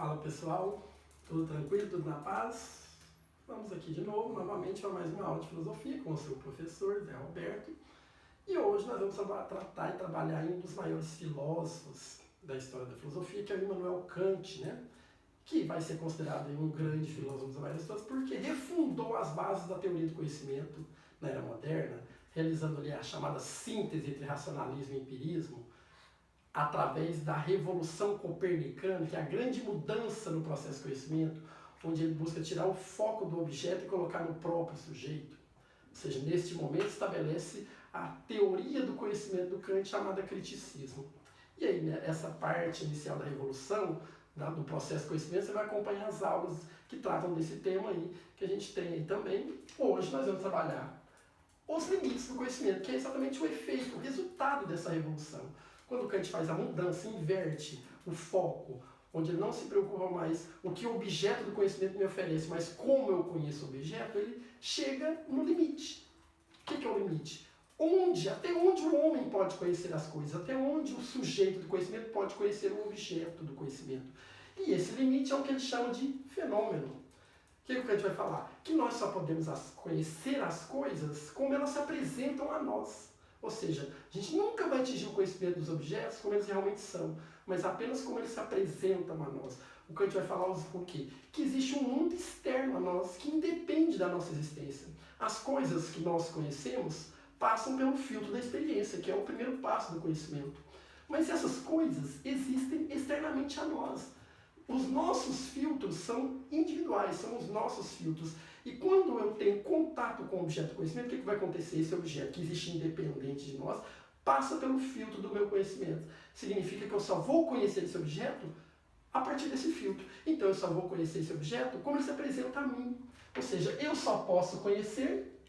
Fala pessoal, tudo tranquilo, tudo na paz? Vamos aqui de novo, novamente, para mais uma aula de filosofia com o seu professor, Zé Roberto. E hoje nós vamos tratar e trabalhar em um dos maiores filósofos da história da filosofia, que é o Immanuel Kant, né? Que vai ser considerado um grande filósofo dos maiores de todos, porque refundou as bases da teoria do conhecimento na era moderna, realizando ali a chamada síntese entre racionalismo e empirismo, através da revolução copernicana, que é a grande mudança no processo de conhecimento, onde ele busca tirar o foco do objeto e colocar no próprio sujeito. Ou seja, neste momento estabelece a teoria do conhecimento do Kant, chamada criticismo. E aí, né, essa parte inicial da revolução, do processo de conhecimento, você vai acompanhar as aulas que tratam desse tema aí, que a gente tem aí também. Hoje nós vamos trabalhar os limites do conhecimento, que é exatamente o efeito, o resultado dessa revolução. Quando Kant faz a mudança, inverte o foco, onde ele não se preocupa mais o que o objeto do conhecimento me oferece, mas como eu conheço o objeto, ele chega no limite. O que é o limite? Até onde o homem pode conhecer as coisas, até onde o sujeito do conhecimento pode conhecer o objeto do conhecimento. E esse limite é o que ele chama de fenômeno. O que o Kant vai falar? Que nós só podemos conhecer as coisas como elas se apresentam a nós. Ou seja, a gente nunca vai atingir o conhecimento dos objetos como eles realmente são, mas apenas como eles se apresentam a nós. O Kant vai falar o quê? Que existe um mundo externo a nós que independe da nossa existência. As coisas que nós conhecemos passam pelo filtro da experiência, que é o primeiro passo do conhecimento. Mas essas coisas existem externamente a nós. Os nossos filtros são individuais, são os nossos filtros. E quando eu tenho contato com o objeto do conhecimento, o que vai acontecer? Esse objeto que existe independente de nós passa pelo filtro do meu conhecimento. Significa que eu só vou conhecer esse objeto a partir desse filtro. Então eu só vou conhecer esse objeto como ele se apresenta a mim. Ou seja, eu só posso conhecer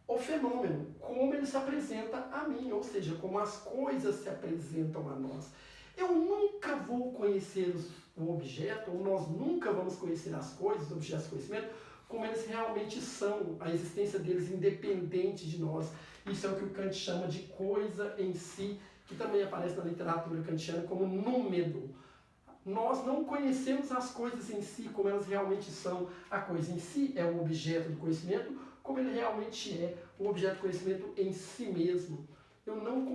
o fenômeno, como ele se apresenta a mim, ou seja, como as coisas se apresentam a nós. Eu nunca vou conhecer o objeto, ou nós nunca vamos conhecer as coisas, os objetos de conhecimento, como eles realmente são, a existência deles independente de nós. Isso é o que o Kant chama de coisa em si, que também aparece na literatura kantiana como número. Nós não conhecemos as coisas em si como elas realmente são. A coisa em si é o objeto do conhecimento, como ele realmente é o objeto do conhecimento em si mesmo. Nós não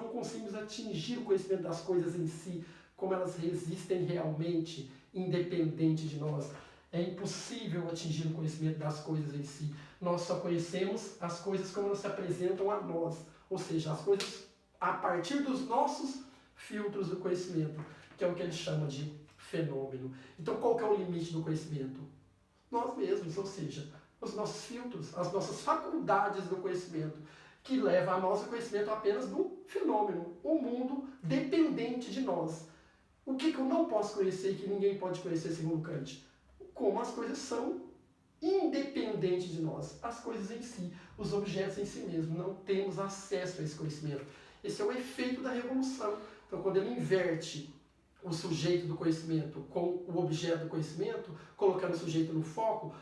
conseguimos atingir o conhecimento das coisas em si, como elas existem realmente, independente de nós. É impossível atingir o conhecimento das coisas em si. Nós só conhecemos as coisas como elas se apresentam a nós. Ou seja, as coisas a partir dos nossos filtros do conhecimento, que é o que ele chama de fenômeno. Então, qual que é o limite do conhecimento? Nós mesmos, ou seja, os nossos filtros, as nossas faculdades do conhecimento, que leva a nosso conhecimento apenas do fenômeno, o mundo dependente de nós. O que eu não posso conhecer e que ninguém pode conhecer segundo Kant? Como as coisas são independentes de nós, as coisas em si, os objetos em si mesmos. Não temos acesso a esse conhecimento. Esse é o efeito da revolução. Então, quando ele inverte o sujeito do conhecimento com o objeto do conhecimento, colocando o sujeito no foco,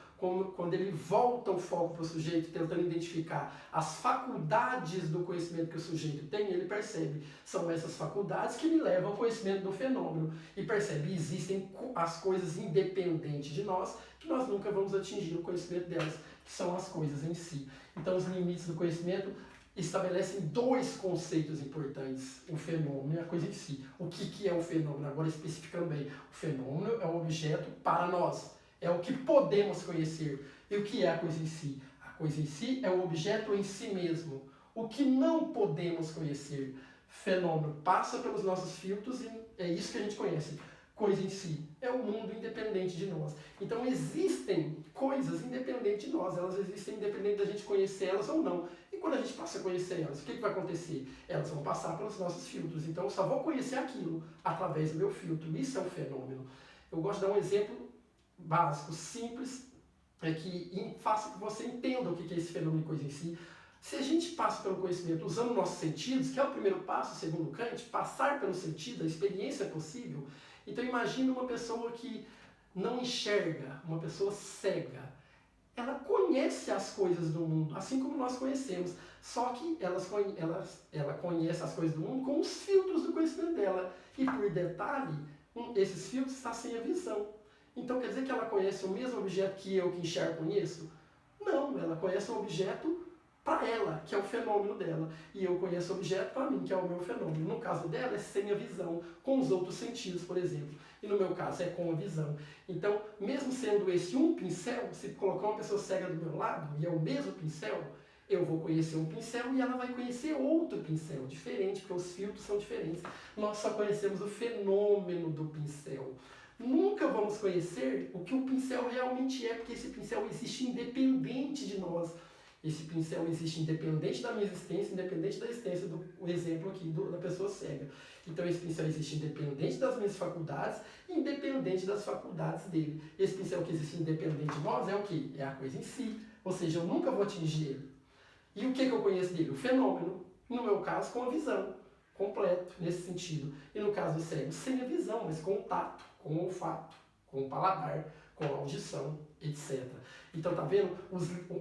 quando ele volta o foco para o sujeito, tentando identificar as faculdades do conhecimento que o sujeito tem, ele percebe, são essas faculdades que me levam ao conhecimento do fenômeno. E percebe, existem as coisas independentes de nós, que nós nunca vamos atingir o conhecimento delas, que são as coisas em si. Então, os limites do conhecimento estabelecem dois conceitos importantes, o fenômeno e a coisa em si. O que é o fenômeno? Agora especificando bem, o fenômeno é um objeto para nós, é o que podemos conhecer. E o que é a coisa em si? A coisa em si é o objeto em si mesmo, o que não podemos conhecer. Fenômeno passa pelos nossos filtros e é isso que a gente conhece. Coisa em si é o mundo independente de nós. Então existem coisas independentes de nós, elas existem independente da gente conhecer elas ou não. E quando a gente passa a conhecer elas, o que vai acontecer? Elas vão passar pelos nossos filtros. Então eu só vou conhecer aquilo através do meu filtro. Isso é um fenômeno. Eu gosto de dar um exemplo básico, simples, que faça que você entenda o que é esse fenômeno de coisa em si. Se a gente passa pelo conhecimento usando nossos sentidos, que é o primeiro passo, segundo Kant, passar pelo sentido, a experiência possível. Então imagine uma pessoa que não enxerga, uma pessoa cega. Ela conhece as coisas do mundo, assim como nós conhecemos, só que ela conhece as coisas do mundo com os filtros do conhecimento dela. E por detalhe, esses filtros está sem a visão. Então quer dizer que ela conhece o mesmo objeto que eu que enxergo conheço? Não, ela conhece um objeto para ela, que é o fenômeno dela. E eu conheço o objeto para mim, que é o meu fenômeno. No caso dela, é sem a visão, com os outros sentidos, por exemplo. E no meu caso, é com a visão. Então, mesmo sendo esse um pincel, se colocar uma pessoa cega do meu lado, e é o mesmo pincel, eu vou conhecer um pincel e ela vai conhecer outro pincel, diferente, porque os filtros são diferentes. Nós só conhecemos o fenômeno do pincel. Nunca vamos conhecer o que o pincel realmente é, porque esse pincel existe independente de nós. Esse pincel existe independente da minha existência, independente da existência do exemplo aqui da pessoa cega. Então esse pincel existe independente das minhas faculdades, independente das faculdades dele. Esse pincel que existe independente de nós é o quê? É a coisa em si. Ou seja, eu nunca vou atingir ele. E o que eu conheço dele? O fenômeno. No meu caso, com a visão. Completo, nesse sentido. E no caso do cego, sem a visão, mas com o tato, com o olfato, com o paladar, com a audição, etc. Então, tá vendo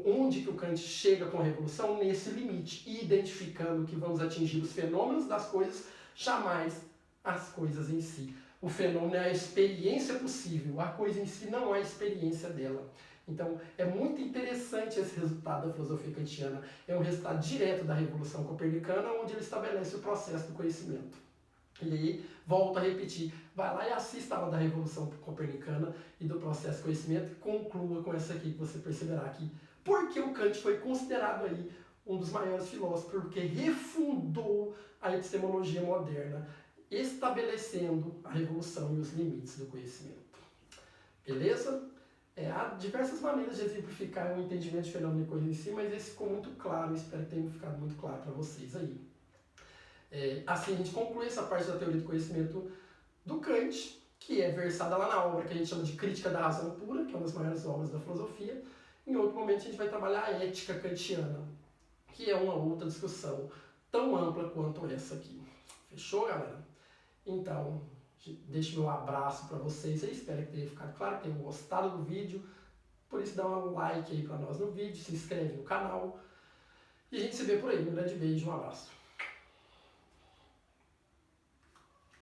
onde que o Kant chega com a revolução? Nesse limite, identificando que vamos atingir os fenômenos das coisas, jamais as coisas em si. O fenômeno é a experiência possível, a coisa em si não é a experiência dela. Então, é muito interessante esse resultado da filosofia kantiana. É um resultado direto da Revolução Copernicana, onde ele estabelece o processo do conhecimento. E aí, volto a repetir, vai lá e assista a aula da Revolução Copernicana e do processo de conhecimento e conclua com essa aqui, que você perceberá aqui. Porque o Kant foi considerado aí um dos maiores filósofos, porque refundou a epistemologia moderna, estabelecendo a revolução e os limites do conhecimento. Beleza? Há diversas maneiras de exemplificar o entendimento de fenômeno e coisa em si, mas esse ficou muito claro, espero que tenha ficado muito claro para vocês aí. Assim a gente conclui essa parte da teoria do conhecimento do Kant, que é versada lá na obra que a gente chama de Crítica da Razão Pura, que é uma das maiores obras da filosofia. Em outro momento a gente vai trabalhar a ética kantiana, que é uma outra discussão tão ampla quanto essa aqui. Fechou, galera? Então, deixo meu abraço para vocês aí, espero que tenha ficado claro, que tenham gostado do vídeo. Por isso dá um like aí para nós no vídeo, se inscreve no canal e a gente se vê por aí. Um grande beijo, um abraço.